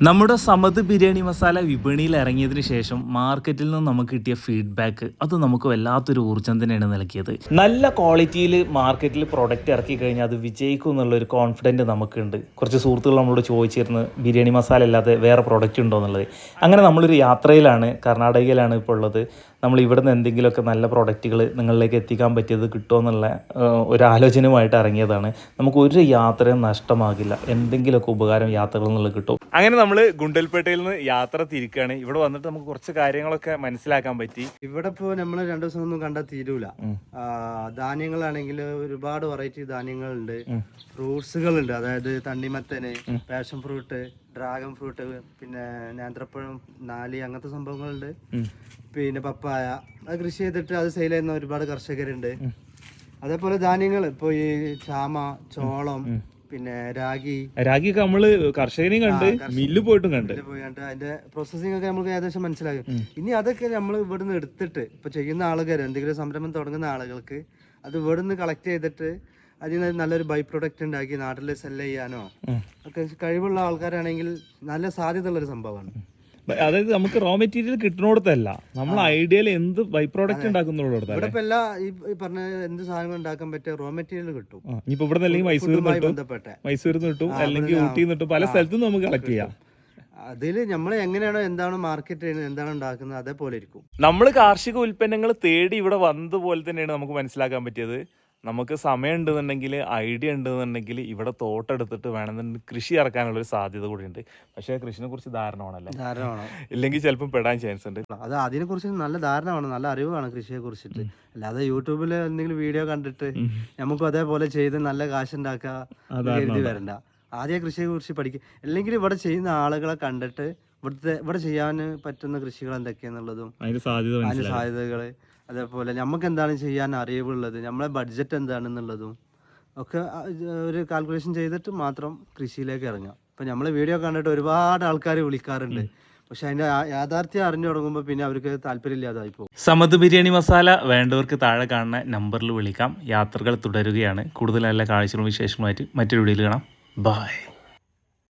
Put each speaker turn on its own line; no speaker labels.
നമ്മുടെ സമത് ബിരിയാണി മസാല വിപണിയിൽ ഇറങ്ങിയതിന് ശേഷം മാർക്കറ്റിൽ നിന്ന് നമുക്ക് കിട്ടിയ ഫീഡ്ബാക്ക് അത് നമുക്ക് വല്ലാത്തൊരു ഊർജ്ജം തന്നെയാണ് നൽകിയത്. നല്ല ക്വാളിറ്റിയിൽ മാർക്കറ്റിൽ പ്രൊഡക്റ്റ് ഇറക്കി കഴിഞ്ഞാൽ അത് വിജയിക്കും എന്നുള്ളൊരു കോൺഫിഡൻറ്റ് നമുക്കുണ്ട്. കുറച്ച് സുഹൃത്തുക്കൾ നമ്മളോട് ചോദിച്ചിരുന്നു ബിരിയാണി മസാല അല്ലാതെ വേറെ പ്രൊഡക്റ്റ് ഉണ്ടോ എന്നുള്ളത്. അങ്ങനെ നമ്മളൊരു യാത്രയിലാണ്, കർണാടകയിലാണ് ഇപ്പോൾ ഉള്ളത്. നമ്മൾ ഇവിടുന്ന് എന്തെങ്കിലുമൊക്കെ നല്ല പ്രൊഡക്റ്റുകൾ നിങ്ങളിലേക്ക് എത്തിക്കാൻ പറ്റിയത് കിട്ടുമോ എന്നുള്ള ഒരു ആലോചനയുമായിട്ട് ഇറങ്ങിയതാണ്. നമുക്ക് ഒരു യാത്രയും നഷ്ടമാകില്ല, എന്തെങ്കിലുമൊക്കെ ഉപകാരം യാത്രകളിൽ നിന്നുള്ളത് കിട്ടും. അങ്ങനെ നമ്മൾ ഗുണ്ടൽപേട്ടയിൽ നിന്ന് യാത്ര തിരിക്കുകയാണ്. ഇവിടെ വന്നിട്ട് നമുക്ക് കുറച്ച് കാര്യങ്ങളൊക്കെ മനസ്സിലാക്കാൻ പറ്റി.
ഇവിടെ ഇപ്പോൾ നമ്മൾ 2 ദിവസം ഒന്നും കണ്ടാൽ തീരൂല. ധാന്യങ്ങളാണെങ്കിൽ ഒരുപാട് വെറൈറ്റി ധാന്യങ്ങളുണ്ട്, ഫ്രൂട്ട്സുകളുണ്ട്, അതായത് തണ്ണിമത്തന്, പാഷൻ ഫ്രൂട്ട്, ഡ്രാഗൺ ഫ്രൂട്ട്, പിന്നെ നേന്ത്രപ്പഴം, നാലി, അങ്ങനത്തെ സംഭവങ്ങളുണ്ട്. പിന്നെ പപ്പായ, അത് കൃഷി ചെയ്തിട്ട് അത് സെയിൽ ചെയ്യുന്ന ഒരുപാട് കർഷകരുണ്ട്. അതേപോലെ ധാന്യങ്ങൾ ഇപ്പോൾ ഈ ചാമ, ചോളം, പിന്നെ രാഗിയൊക്കെ
നമ്മള് കർഷകനെയും കണ്ട് മില്ല് പോയിട്ടും കണ്ട്
അതിന്റെ പ്രോസസ്സിംഗ് ഒക്കെ നമുക്ക് ഏകദേശം മനസ്സിലാകും. ഇനി അതൊക്കെ നമ്മൾ ഇവിടുന്ന് എടുത്തിട്ട് ഇപ്പൊ ചെയ്യുന്ന ആളുകൾ, എന്തെങ്കിലും സംരംഭം തുടങ്ങുന്ന ആളുകൾക്ക് അത് ഇവിടുന്ന് കളക്ട് ചെയ്തിട്ട് അതിന് നല്ലൊരു ബൈ പ്രൊഡക്റ്റ് ഉണ്ടാക്കി നാട്ടിൽ സെല് ചെയ്യാനോ ഒക്കെ കഴിവുള്ള ആൾക്കാരാണെങ്കിൽ നല്ല സാധ്യതയുള്ള ഒരു സംഭവമാണ്.
അതായത് നമുക്ക് റോ മെറ്റീരിയൽ കിട്ടുന്നിടത്തല്ല, നമ്മൾ ഐഡിയയിൽ എന്ത് ബൈ പ്രോഡക്റ്റ് ഉണ്ടാക്കുന്നിടത്ത്
ഇവിടെ എല്ലാ ഈ പറഞ്ഞ എന്ത് സാധനങ്ങൾ ഉണ്ടാക്കാൻ പറ്റിയ റോ മെറ്റീരിയൽ കിട്ടും.
ഇപ്പൊ ഇവിടെ അല്ലെങ്കിൽ മൈസൂരിൽ കിട്ടും, അല്ലെങ്കിൽ ഊട്ടിയിൽ നിന്ന് കിട്ടും, പല സ്ഥലത്തും നമുക്ക് കളക്ട് ചെയ്യാം.
അതിൽ നമ്മൾ എങ്ങനെയാണോ എന്താണ് മാർക്കറ്റ് ചെയ്യുന്നത്, എന്താണ് ഉണ്ടാക്കുന്നത്, അതേപോലെ ഇരിക്കും.
നമ്മൾ കാർഷിക ഉൽപ്പന്നങ്ങൾ തേടി ഇവിടെ വന്നതുപോലെ തന്നെയാണ് നമുക്ക് മനസ്സിലാക്കാൻ പറ്റിയത്. നമുക്ക് സമയം ഉണ്ടെന്നുണ്ടെങ്കിൽ, ഐഡിയ ഉണ്ടെന്നുണ്ടെങ്കിൽ ഇവിടെ തോട്ടെടുത്തിട്ട് വേണമെന്നുണ്ടെങ്കിൽ കൃഷി ഇറക്കാനുള്ളൊരു സാധ്യത കൂടിയുണ്ട്. പക്ഷേ കൃഷിനെ കുറിച്ച് ധാരണ വേണമല്ലേ, ഇല്ലെങ്കിൽ ചിലപ്പം പെടാൻ ചാൻസ് ഉണ്ട്.
അത് അതിനെ കുറിച്ച് നല്ല ധാരണ വേണം, നല്ല അറിവ് വേണം കൃഷിയെ കുറിച്ചിട്ട്. അല്ലാതെ യൂട്യൂബിൽ എന്തെങ്കിലും വീഡിയോ കണ്ടിട്ട് നമുക്കും അതേപോലെ ചെയ്ത് നല്ല കാശുണ്ടാക്കുക കരുതി വരണ്ട. ആദ്യം കൃഷിയെ കുറിച്ച് പഠിക്കുക, അല്ലെങ്കിൽ ഇവിടെ ചെയ്യുന്ന ആളുകളെ കണ്ടിട്ട് ഇവിടെ ചെയ്യാൻ പറ്റുന്ന കൃഷികൾ എന്തൊക്കെയാന്നുള്ളതും അതിന്റെ സാധ്യതകൾ, അതേപോലെ നമുക്ക് എന്താണ് ചെയ്യാൻ അറിവുള്ളത്, നമ്മളെ ബഡ്ജറ്റ് എന്താണെന്നുള്ളതും ഒക്കെ ഒരു കാൽക്കുലേഷൻ ചെയ്തിട്ട് മാത്രം കൃഷിയിലേക്ക് ഇറങ്ങാം. ഇപ്പം നമ്മൾ വീഡിയോ കണ്ടിട്ട് ഒരുപാട് ആൾക്കാർ വിളിക്കാറുണ്ട്, പക്ഷെ അതിന്റെ യാഥാർത്ഥ്യം അറിഞ്ഞു തുടങ്ങുമ്പോൾ പിന്നെ അവർക്ക് താല്പര്യമില്ലാതായി പോകും.
സമത് ബിരിയാണി മസാല വേണ്ടവർക്ക് താഴെ കാണുന്ന നമ്പറിൽ വിളിക്കാം. യാത്രകൾ തുടരുകയാണ്. കൂടുതൽ നല്ല കാഴ്ചകളും വിശേഷങ്ങളുമായിട്ട് മറ്റൊരു വീഡിയോയിൽ കാണാം. ബൈ.